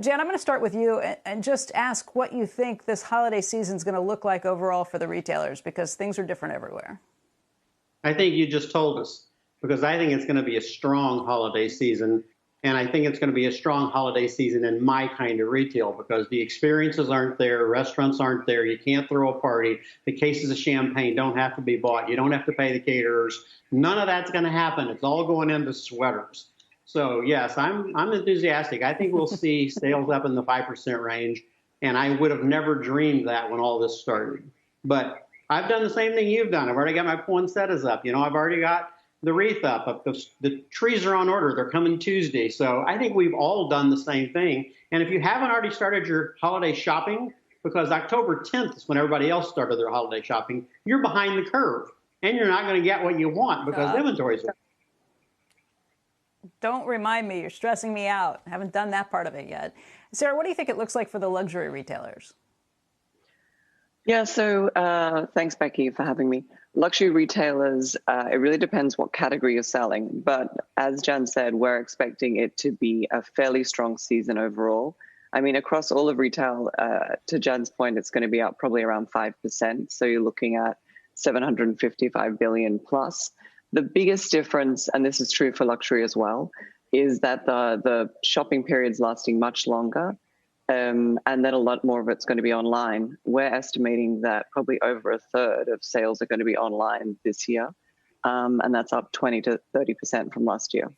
Jan, I'm going to start with you and just ask what you think this holiday season is going to look like overall for the retailers, because things are different everywhere. I think you just told us, because I think it's going to be a strong holiday season. And I think it's going to be a strong holiday season in my kind of retail, because the experiences aren't there, restaurants aren't there, you can't throw a party, the cases of champagne don't have to be bought, you don't have to pay the caterers. None of that's going to happen. It's all going into sweaters. So yes, I'm enthusiastic. I think we'll see sales up in the 5% range, and I would have never dreamed that when all this started. But I've done the same thing you've done. I've already got my poinsettias up. I've already got the wreath up. The trees are on order. They're coming Tuesday. So I think we've all done the same thing. And if you haven't already started your holiday shopping, because October 10th is when everybody else started their holiday shopping, you're behind the curve, and you're not going to get what you want because inventories are. Don't remind me. You're stressing me out. I haven't done that part of it yet. Sarah, what do you think it looks like for the luxury retailers? Yeah, so thanks, Becky, for having me. Luxury retailers, it really depends what category you're selling. But as Jan said, we're expecting it to be a fairly strong season overall. I mean, across all of retail, to Jan's point, it's going to be up probably around 5%. So you're looking at 755 billion plus. The biggest difference, and this is true for luxury as well, is that the shopping period's lasting much longer. And then a lot more of it's going to be online. We're estimating that probably over a third of sales are going to be online this year. And that's up 20 to 30% from last year.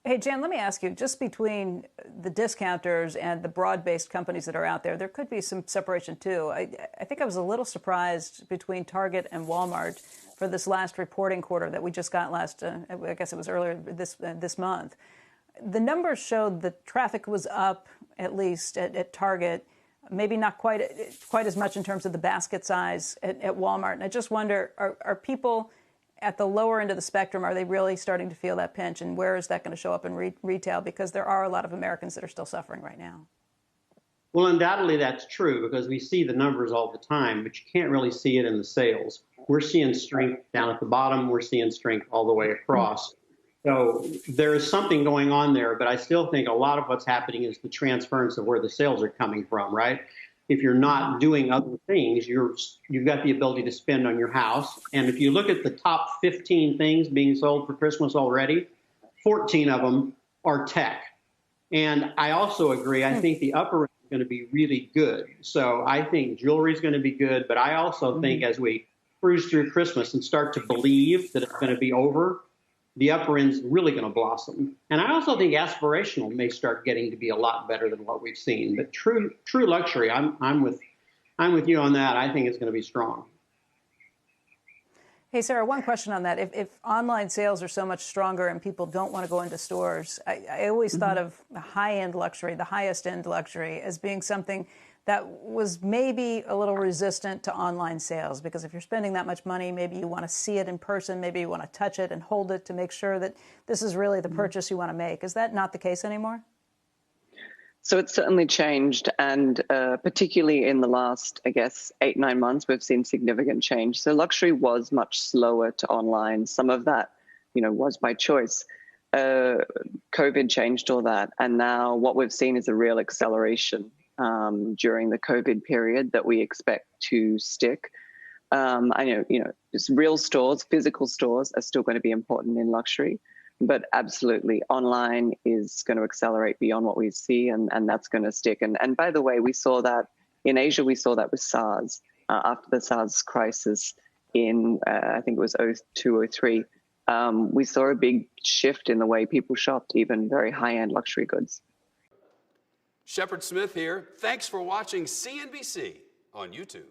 Hey, Jan, let me ask you, just between the discounters and the broad-based companies that are out there, there could be some separation too. I think I was a little surprised between Target and Walmart for this last reporting quarter that we just got I guess it was earlier this month. The numbers showed that traffic was up, at least at Target, maybe not quite as much in terms of the basket size at Walmart. And I just wonder, are people at the lower end of the spectrum, are they really starting to feel that pinch? And where is that going to show up in retail? Because there are a lot of Americans that are still suffering right now. Well, undoubtedly that's true, because we see the numbers all the time, but you can't really see it in the sales. We're seeing strength down at the bottom. We're seeing strength all the way across. So there is something going on there, but I still think a lot of what's happening is the transference of where the sales are coming from, right? If you're not doing other things, you've got the ability to spend on your house. And if you look at the top 15 things being sold for Christmas already, 14 of them are tech. And I also agree, I think the upper end is going to be really good. So I think jewelry is going to be good, but I also think as we cruise through Christmas and start to believe that it's going to be over, the upper end's really going to blossom. And I also think aspirational may start getting to be a lot better than what we've seen. But true luxury, I'm with you on that. I think it's going to be strong. Hey, Sarah, one question on that. If online sales are so much stronger and people don't want to go into stores, I always thought of high-end luxury, the highest-end luxury, as being something that was maybe a little resistant to online sales, because if you're spending that much money, maybe you want to see it in person, maybe you want to touch it and hold it to make sure that this is really the purchase you want to make. Is that not the case anymore? So it's certainly changed, and particularly in the last, I guess, 8-9 months, we've seen significant change. So luxury was much slower to online. Some of that, was by choice. COVID changed all that, and now what we've seen is a real acceleration during the COVID period that we expect to stick. I know, just real stores, physical stores are still going to be important in luxury, but absolutely online is going to accelerate beyond what we see, and that's going to stick. And by the way, we saw that in Asia, we saw that with SARS, after the SARS crisis in, I think it was 2002, 2003. We saw a big shift in the way people shopped, even very high-end luxury goods. Shepard Smith here. Thanks for watching CNBC on YouTube.